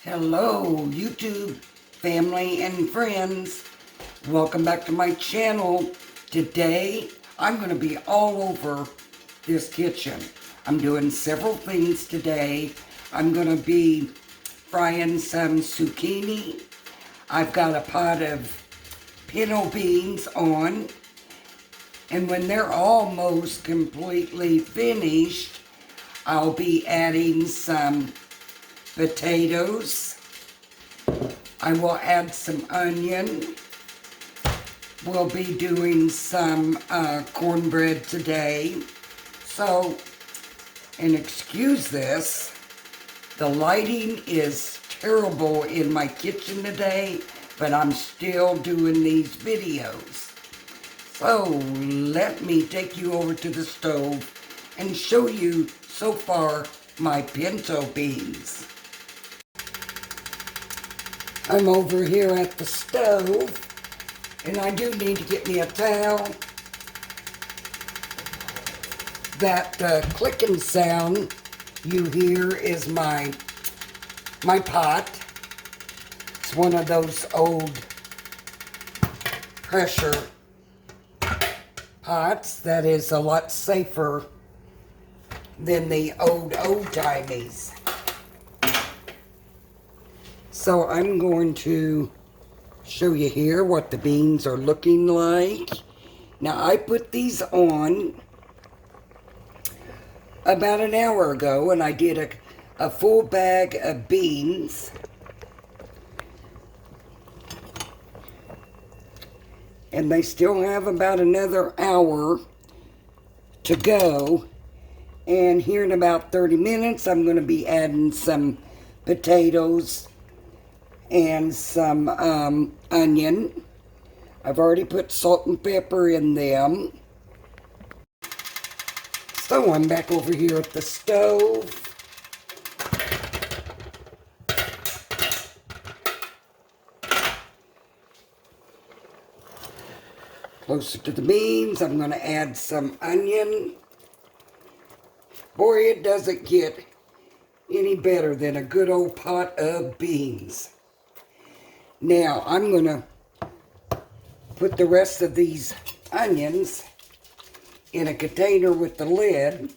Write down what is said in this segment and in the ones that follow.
Hello, YouTube family and friends. Welcome back to my channel. Today, I'm going to be all over this kitchen. I'm doing several things today. I'm going to be frying some zucchini. I've got a pot of pinto beans on. And when they're almost completely finished, I'll be adding some potatoes. I will add some onion. We'll be doing some cornbread today. So, and excuse this, the lighting is terrible in my kitchen today, but I'm still doing these videos. So, let me take you over to the stove and show you so far my pinto beans. I'm over here at the stove, and I do need to get me a towel. That clicking sound you hear is my pot. It's one of those old pressure pots that is a lot safer than the old-timies. So I'm going to show you here what the beans are looking like. Now I put these on about an hour ago, and I did a full bag of beans. And they still have about another hour to go. And here in about 30 minutes, I'm going to be adding some potatoes and some onion. I've already put salt and pepper in them. So I'm back over here at the stove. Closer to the beans, I'm going to add some onion. Boy, it doesn't get any better than a good old pot of beans. Now, I'm going to put the rest of these onions in a container with the lid,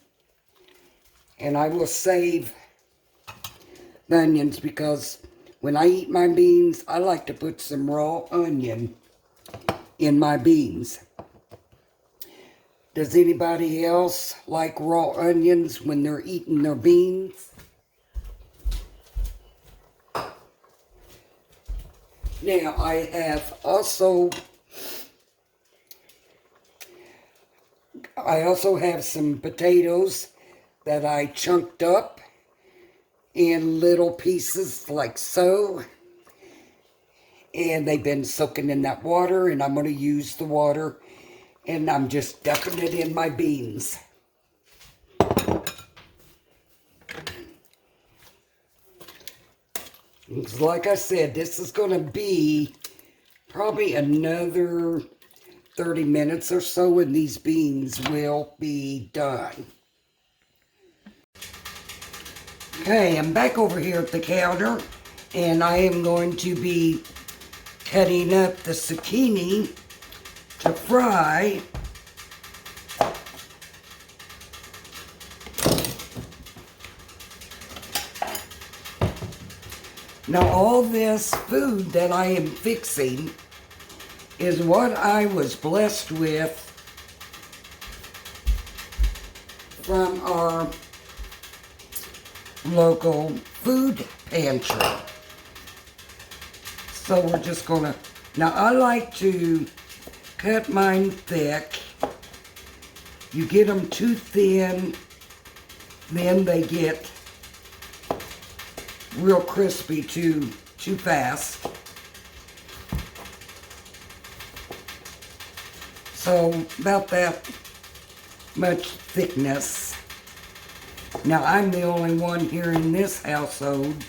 and I will save the onions because when I eat my beans, I like to put some raw onion in my beans. Does anybody else like raw onions when they're eating their beans? Now, I also have some potatoes that I chunked up in little pieces like so. And they've been soaking in that water, and I'm going to use the water, and I'm just dumping it in my beans. Like I said, this is going to be probably another 30 minutes or so, and these beans will be done. Okay, I'm back over here at the counter, and I am going to be cutting up the zucchini to fry. Now, all this food that I am fixing is what I was blessed with from our local food pantry. So we're just gonna, now I like to cut mine thick. You get them too thin, then they get real crispy too fast. So about that much thickness. Now I'm the only one here in this household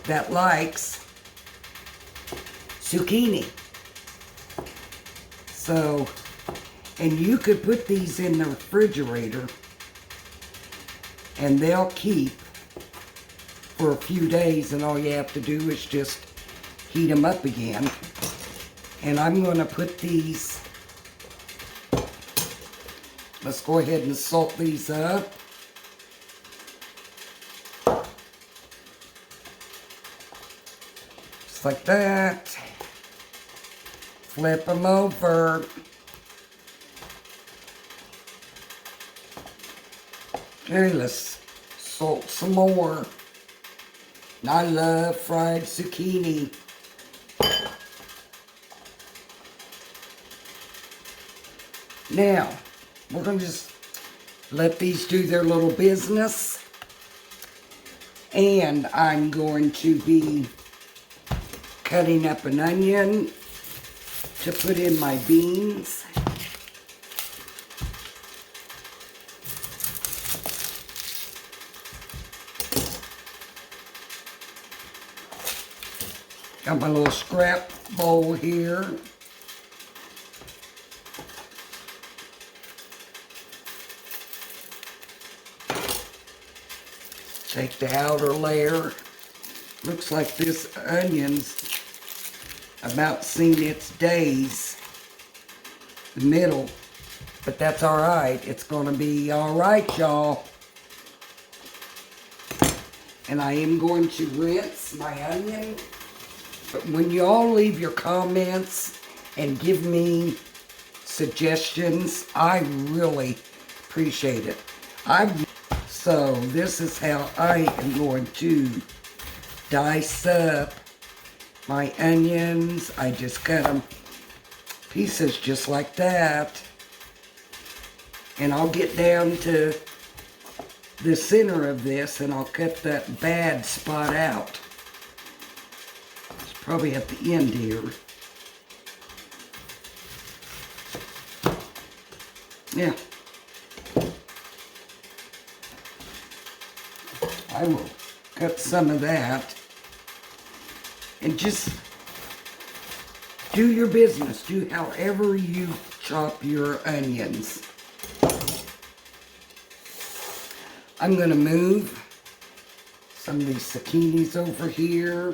that likes zucchini. So, and you could put these in the refrigerator and they'll keep for a few days, and all you have to do is just heat them up again. And I'm going to put these, let's go ahead and salt these up. Just like that. Flip them over. Okay, let's salt some more. And I love fried zucchini. Now, we're going to just let these do their little business. And I'm going to be cutting up an onion to put in my beans. Got my little scrap bowl here. Take the outer layer. Looks like this onion's about seen its days. The middle. But that's alright. It's going to be alright, y'all. And I am going to rinse my onion. But when you all leave your comments and give me suggestions, I really appreciate it. So this is how I am going to dice up my onions. I just cut them pieces just like that. And I'll get down to the center of this and I'll cut that bad spot out. It's probably at the end here. Yeah. I will cut some of that. And just do your business. Do however you chop your onions. I'm going to move some of these zucchinis over here.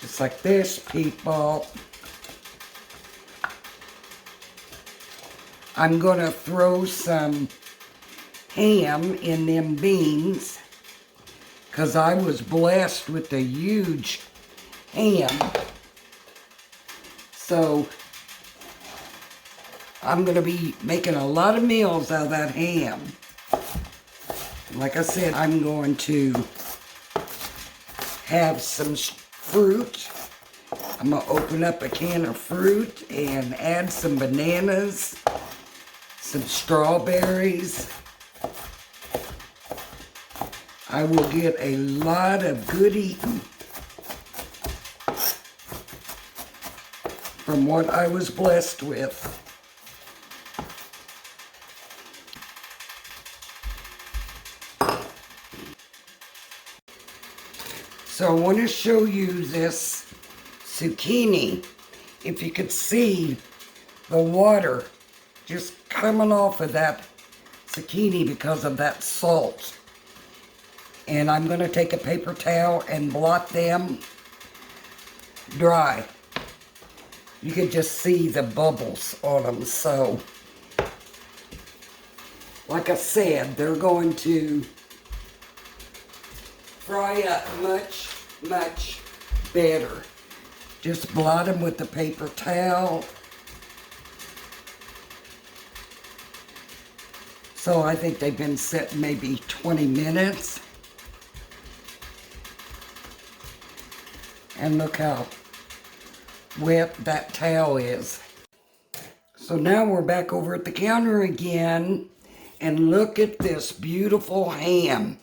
Just like this, people. I'm going to throw some ham in them beans because I was blessed with a huge ham. So I'm going to be making a lot of meals out of that ham. Like I said, I'm going to have some fruit. I'm going to open up a can of fruit and add some bananas, some strawberries. I will get a lot of good eating from what I was blessed with. So I want to show you this zucchini. If you could see the water just coming off of that zucchini because of that salt. And I'm going to take a paper towel and blot them dry. You can just see the bubbles on them. So, like I said, they're going to fry up much, much better. Just blot them with the paper towel. So I think they've been set maybe 20 minutes. And look how wet that towel is. So now we're back over at the counter again. And look at this beautiful ham.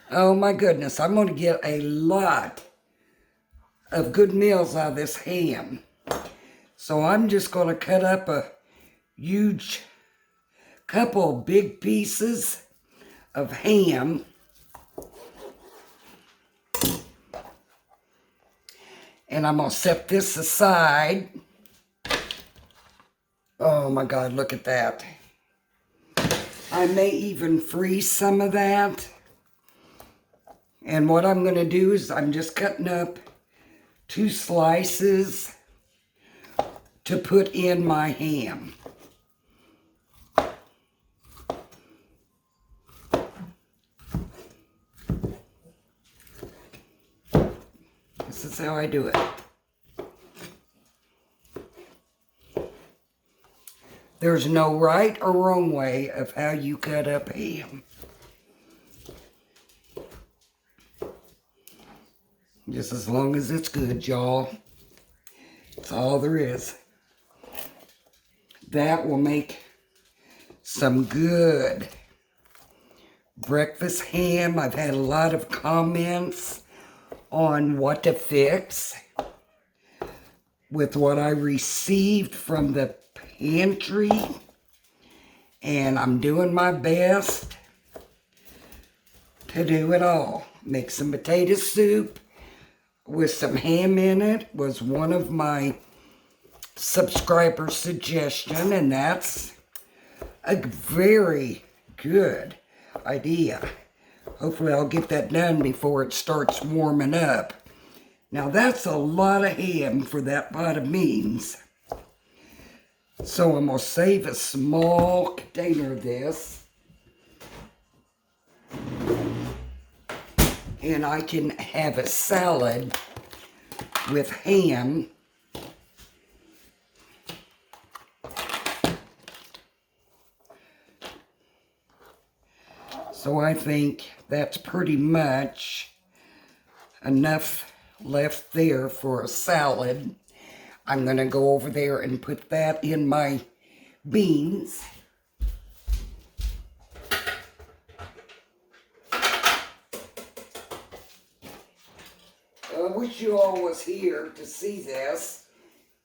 Oh my goodness, I'm going to get a lot of good meals out of this ham. So I'm just going to cut up a huge couple of big pieces of ham. And I'm going to set this aside. Oh my God, look at that. I may even freeze some of that. And what I'm going to do is I'm just cutting up 2 slices to put in my ham. This is how I do it. There's no right or wrong way of how you cut up ham. Just as long as it's good, y'all. That's all there is. That will make some good breakfast ham. I've had a lot of comments on what to fix with what I received from the pantry. And I'm doing my best to do it all. Make some potato soup with some ham in it was one of my subscribers' suggestion, and that's a very good idea. Hopefully I'll get that done before it starts warming up. Now that's a lot of ham for that pot of beans. So I'm going to save a small container of this. And I can have a salad with ham. So I think that's pretty much enough left there for a salad. I'm going to go over there and put that in my beans. I wish you all was here to see this,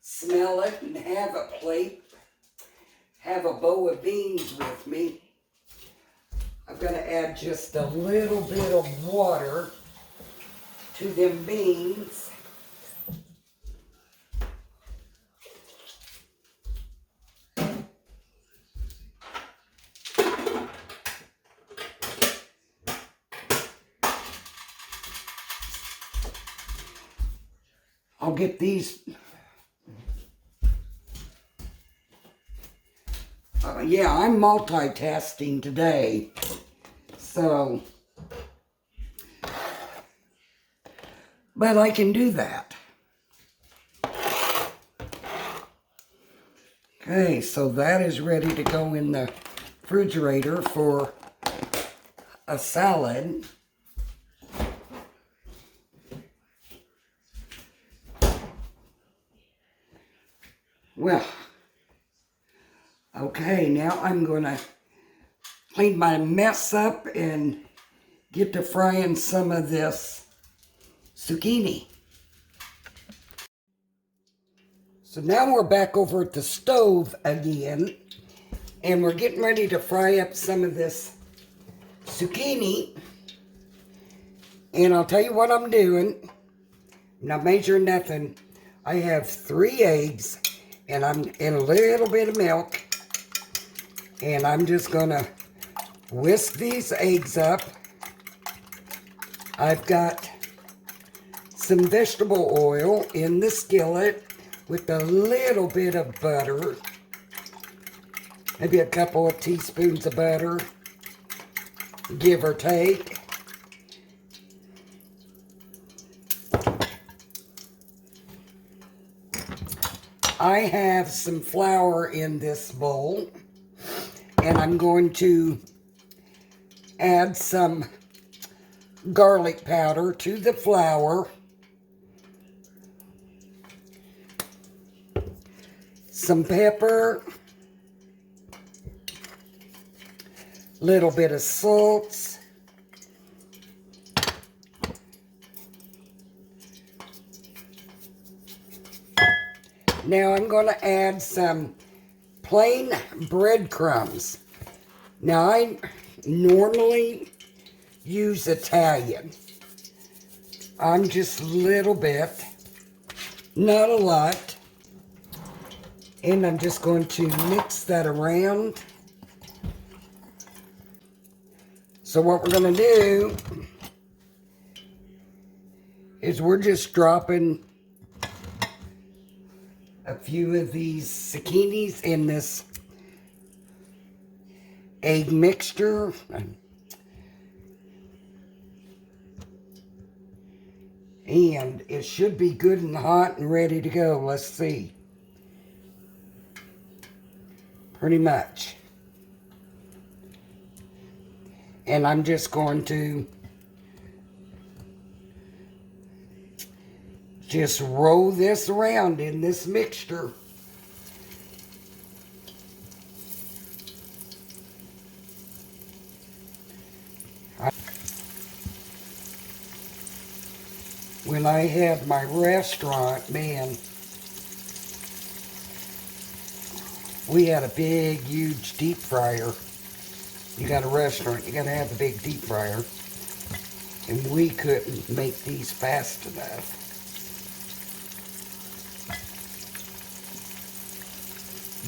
smell it, and have a plate, have a bowl of beans with me. I'm going to add just a little bit of water to them beans. I'll get these. Yeah, I'm multitasking today. So, but I can do that. Okay, so that is ready to go in the refrigerator for a salad. Well, okay, now I'm going to clean my mess up and get to frying some of this zucchini. So now we're back over at the stove again, and we're getting ready to fry up some of this zucchini. And I'll tell you what I'm doing. I'm not measuring nothing. I have 3 eggs, and I'm in a little bit of milk. And I'm just going to whisk these eggs up. I've got some vegetable oil in the skillet with a little bit of butter. Maybe a couple of teaspoons of butter, give or take. I have some flour in this bowl, and I'm going to add some garlic powder to the flour, some pepper, little bit of salt, now I'm going to add some plain breadcrumbs. Now I normally use Italian. I'm just a little bit, not a lot. And I'm just going to mix that around. So what we're going to do is we're just dropping a few of these zucchinis in this egg mixture. And it should be good and hot and ready to go. Let's see. Pretty much. And I'm just going to just roll this around in this mixture. When I had my restaurant, man, we had a big, huge deep fryer. You got a restaurant, you got to have a big deep fryer. And we couldn't make these fast enough.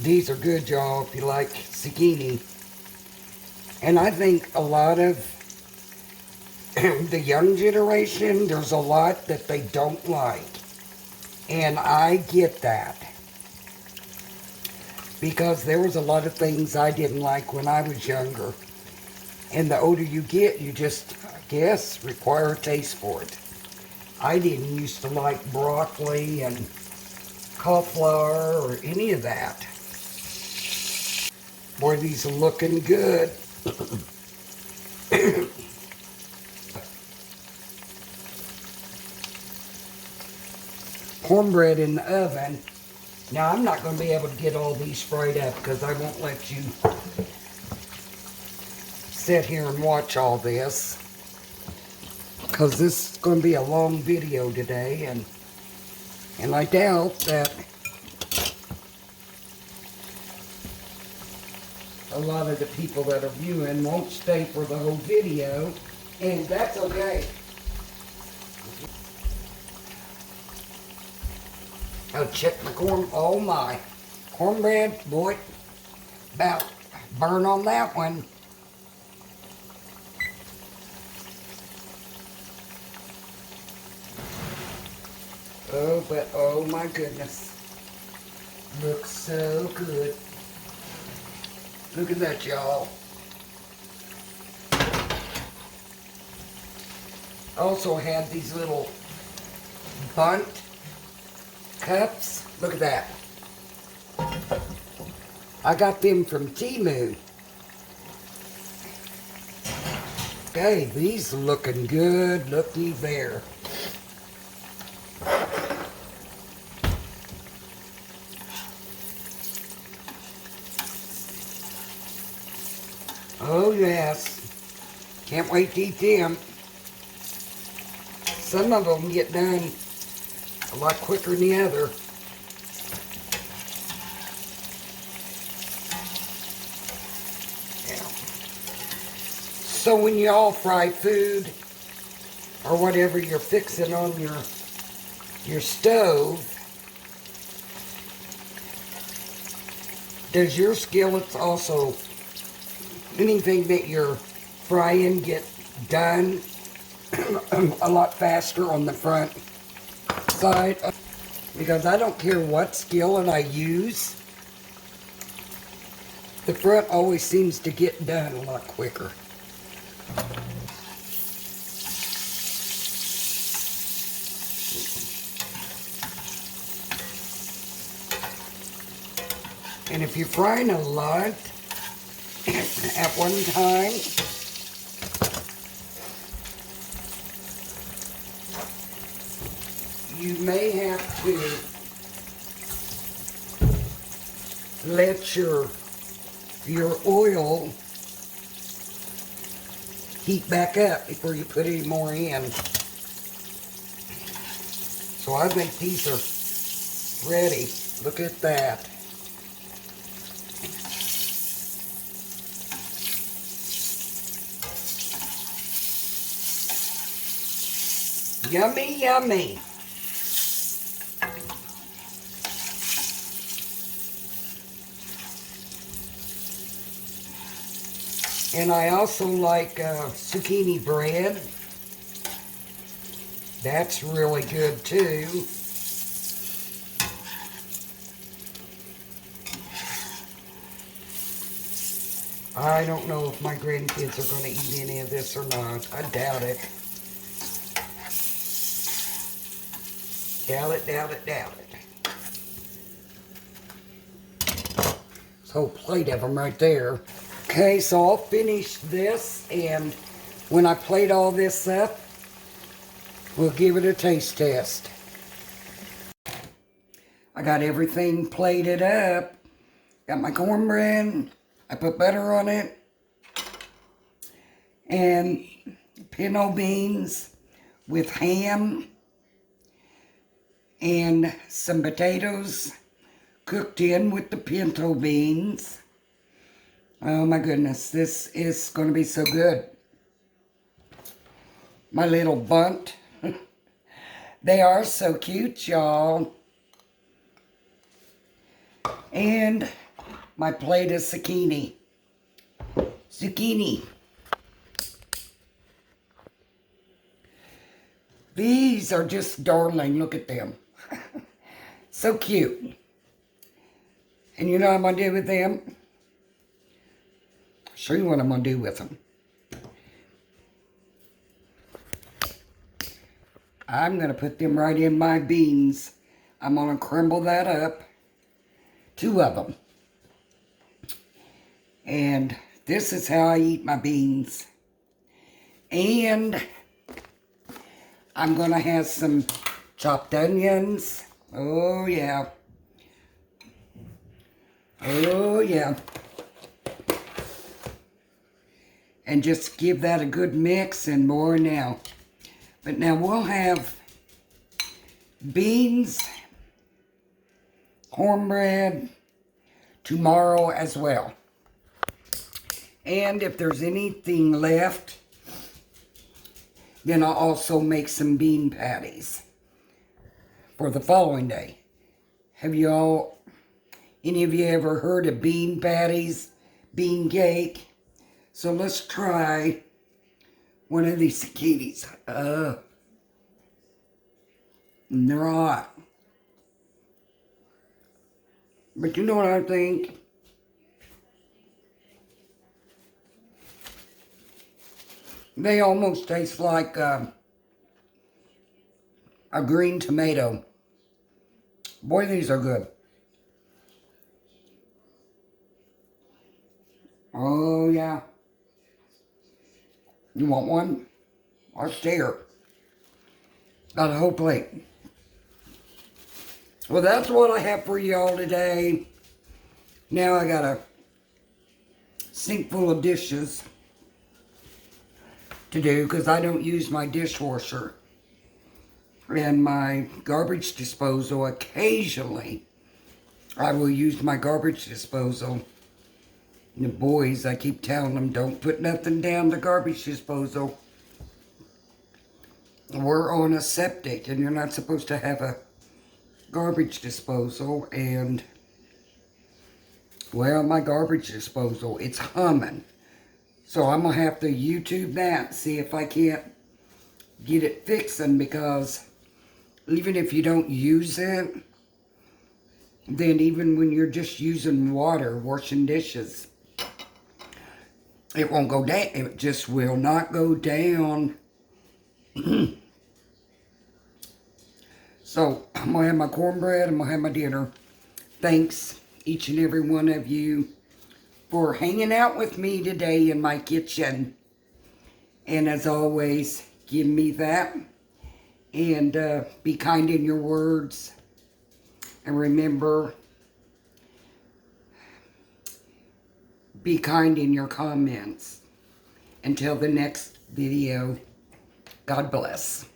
These are good, y'all, if you like zucchini. And I think a lot of the young generation, there's a lot that they don't like. And I get that. Because there was a lot of things I didn't like when I was younger. And the older you get, you just, I guess, require a taste for it. I didn't used to like broccoli and cauliflower or any of that. Boy, these are looking good. Cornbread in the oven. Now, I'm not going to be able to get all these fried up because I won't let you sit here and watch all this. Because this is going to be a long video today, and I doubt that a lot of the people that are viewing won't stay for the whole video, and that's okay. I'll check my corn. Oh my. Cornbread, boy, about burn on that one. Oh, but oh my goodness. Looks so good. Look at that, y'all. Also had these little bunt cups. Look at that. I got them from Temu. Okay, these are looking good. Looky there. Oh yes. Can't wait to eat them. Some of them get done a lot quicker than the other. Yeah. So when y'all fry food or whatever you're fixing on your stove, does your skillets also, anything that you're frying, get done a lot faster on the front side? Because I don't care what skillet I use, the front always seems to get done a lot quicker. And if you're frying a lot at one time, you may have to let your oil heat back up before you put any more in. So I think these are ready. Look at that. Yummy, yummy. And I also like zucchini bread. That's really good too. I don't know if my grandkids are going to eat any of this or not. I doubt it. Doubt it, doubt it, doubt it. This whole plate of them right there. Okay, so I'll finish this, and when I plate all this up, we'll give it a taste test. I got everything plated up. Got my cornbread. I put butter on it. And pinto beans with ham. And some potatoes cooked in with the pinto beans. Oh my goodness, this is going to be so good. My little bunt. They are so cute, y'all. And my plate of zucchini. Zucchini. These are just darling. Look at them. So cute. And you know what I'm going to do with them? I'll show you what I'm going to do with them. I'm going to put them right in my beans. I'm going to crumble that up. 2 of them. And this is how I eat my beans. And I'm going to have some chopped onions. Oh, yeah. Oh, yeah. And just give that a good mix and more now. But now we'll have beans, cornbread tomorrow as well. And if there's anything left, then I'll also make some bean patties for the following day. Have any of you ever heard of bean patties, bean cake? So let's try one of these zucchinis. And they're hot. But you know what I think? They almost taste like a green tomato. Boy, these are good. Oh, yeah. You want one? I'll share. Got a whole plate. Well, that's what I have for y'all today. Now I got a sink full of dishes to do because I don't use my dishwasher. And my garbage disposal, occasionally I will use my garbage disposal. And the boys, I keep telling them, don't put nothing down the garbage disposal. We're on a septic and you're not supposed to have a garbage disposal. And, well, my garbage disposal, it's humming. So I'm going to have to YouTube that, see if I can't get it fixing, because even if you don't use it, then even when you're just using water, washing dishes, it won't go down. It just will not go down. So I'm going to have my cornbread. I'm going to have my dinner. Thanks, each and every one of you, for hanging out with me today in my kitchen. And as always, give me that. And be kind in your words. And remember, be kind in your comments. Until the next video, God bless.